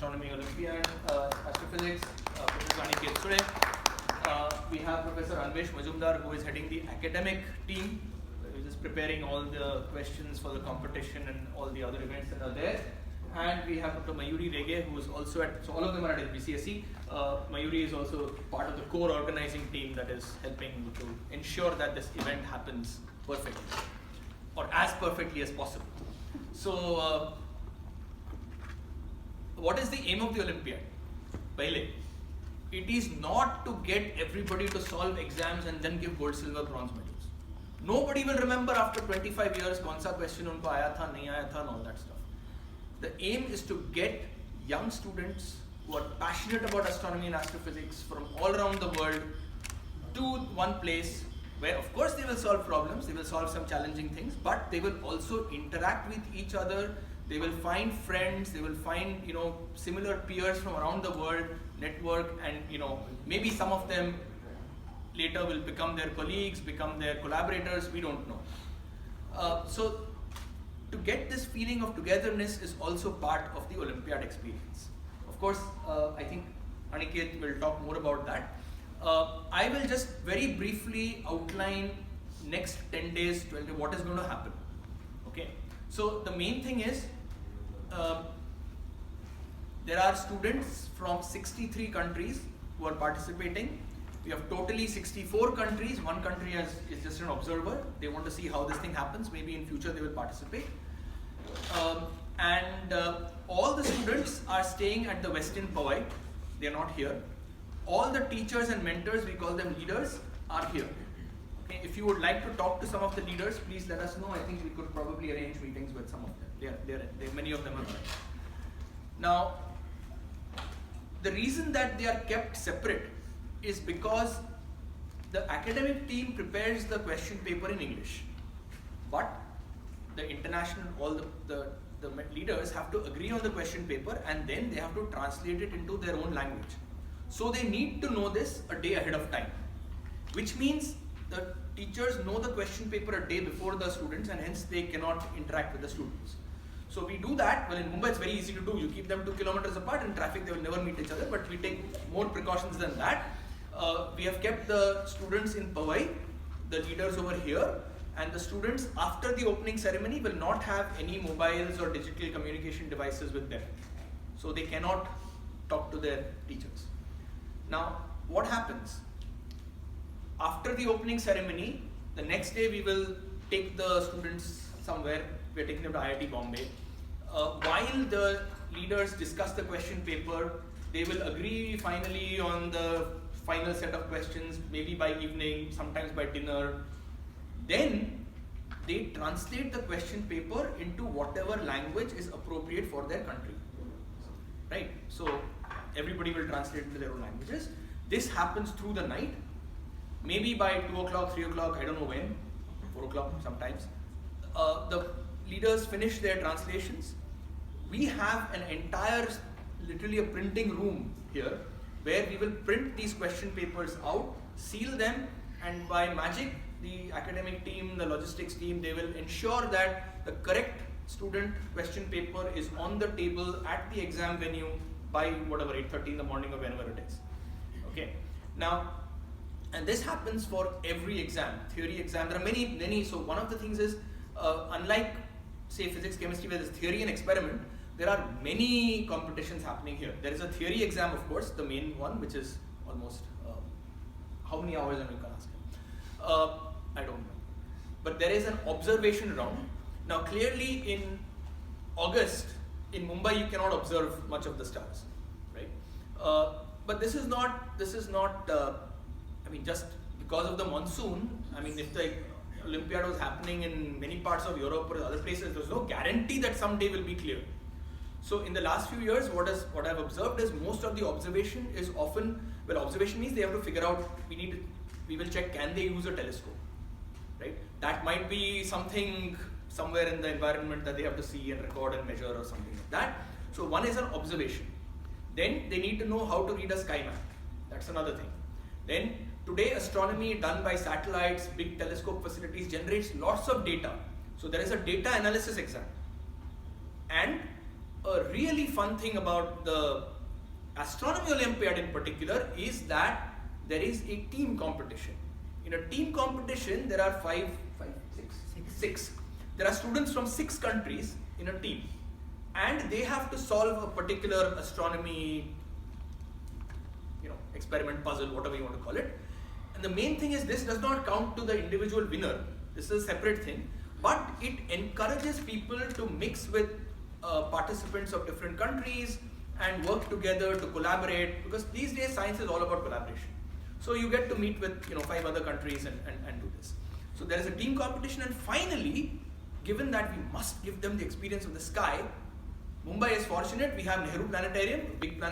Astronomy Olympiad, Astrophysics, Professor Aniket today. We have Professor Anvesh Majumdar, who is heading the academic team, which is preparing all the questions for the competition and all the other events that are there. And we have Dr. Mayuri Rege, who is also at, so all of them are at BCSE. Mayuri is also part of the core organizing team that is helping to ensure that this event happens perfectly, or as perfectly as possible. So, what is the aim of the Olympiad? Pehle, it is not to get everybody to solve exams and then give gold, silver, bronze medals. Nobody will remember after 25 years kaun sa question unko aaya tha, nahi aaya tha, and all that stuff. The aim is to get young students who are passionate about astronomy and astrophysics from all around the world to one place where, of course, they will solve problems, they will solve some challenging things, but they will also interact with each other. They will find friends, they will find, similar peers from around the world, network, and, maybe some of them later will become their colleagues, become their collaborators, we don't know. So to get this feeling of togetherness is also part of the Olympiad experience. Of course, I think Aniket will talk more about that. I will just very briefly outline next 10 days, 12 days, what is going to happen. Okay. So the main thing is, there are students from 63 countries who are participating. We have totally 64 countries. One country is just an observer. They want to see how this thing happens. Maybe in future they will participate. All the students are staying at the Westin Powai. They are not here. All the teachers and mentors, we call them leaders, are here. Okay. If you would like to talk to some of the leaders, please let us know. I think we could probably arrange meetings with some of them. Many of them are there. Now, the reason that they are kept separate is because the academic team prepares the question paper in English, but the international, all the leaders have to agree on the question paper, and then they have to translate it into their own language. So they need to know this a day ahead of time, which means the teachers know the question paper a day before the students, and hence they cannot interact with the students. So we do that. Well, in Mumbai it's very easy to do. You keep them 2 kilometers apart. In traffic they will never meet each other, but we take more precautions than that. We have kept the students in Powai, the leaders over here, and the students after the opening ceremony will not have any mobiles or digital communication devices with them. So they cannot talk to their teachers. Now, what happens? After the opening ceremony, the next day we will take the students somewhere. We are taking them to IIT Bombay. While the leaders discuss the question paper, they will agree finally on the final set of questions, maybe by evening, sometimes by dinner. Then they translate the question paper into whatever language is appropriate for their country. Right? So everybody will translate into their own languages. This happens through the night. Maybe by 2 o'clock, 3 o'clock, I don't know when, 4 o'clock sometimes. The leaders finish their translations. We have an entire, literally a printing room here, where we will print these question papers out, seal them, and by magic, the academic team, the logistics team, they will ensure that the correct student question paper is on the table at the exam venue by whatever, 8:30 in the morning or whenever it is. Okay. Now, and this happens for every exam, theory exam. There are many. So one of the things is, unlike say physics, chemistry, where there's theory and experiment, there are many competitions happening here. There is a theory exam, of course, the main one, which is almost, how many hours am I going to ask him? I don't know. But there is an observation round. Now clearly in August, in Mumbai, you cannot observe much of the stars, right? But this is not, just because of the monsoon. If the Olympiad was happening in many parts of Europe or other places, there's no guarantee that someday will be clear. So in the last few years, what I've observed is most of the observation is often, observation means they have to figure out, we will check, can they use a telescope, right? That might be something somewhere in the environment that they have to see and record and measure or something like that. So one is an observation. Then they need to know how to read a sky map. That's another thing. Then today, astronomy done by satellites, big telescope facilities generates lots of data. So there is a data analysis exam. And a really fun thing about the astronomy Olympiad in particular is that there is a team competition. In a team competition, there are six. There are students from 6 countries in a team, and they have to solve a particular astronomy, experiment, puzzle, whatever you want to call it. And the main thing is this does not count to the individual winner. This is a separate thing, but it encourages people to mix with participants of different countries and work together to collaborate, because these days science is all about collaboration. So you get to meet with 5 other countries and do this. So there is a team competition, and finally, given that we must give them the experience of the sky, Mumbai is fortunate. We have Nehru Planetarium, a big planet.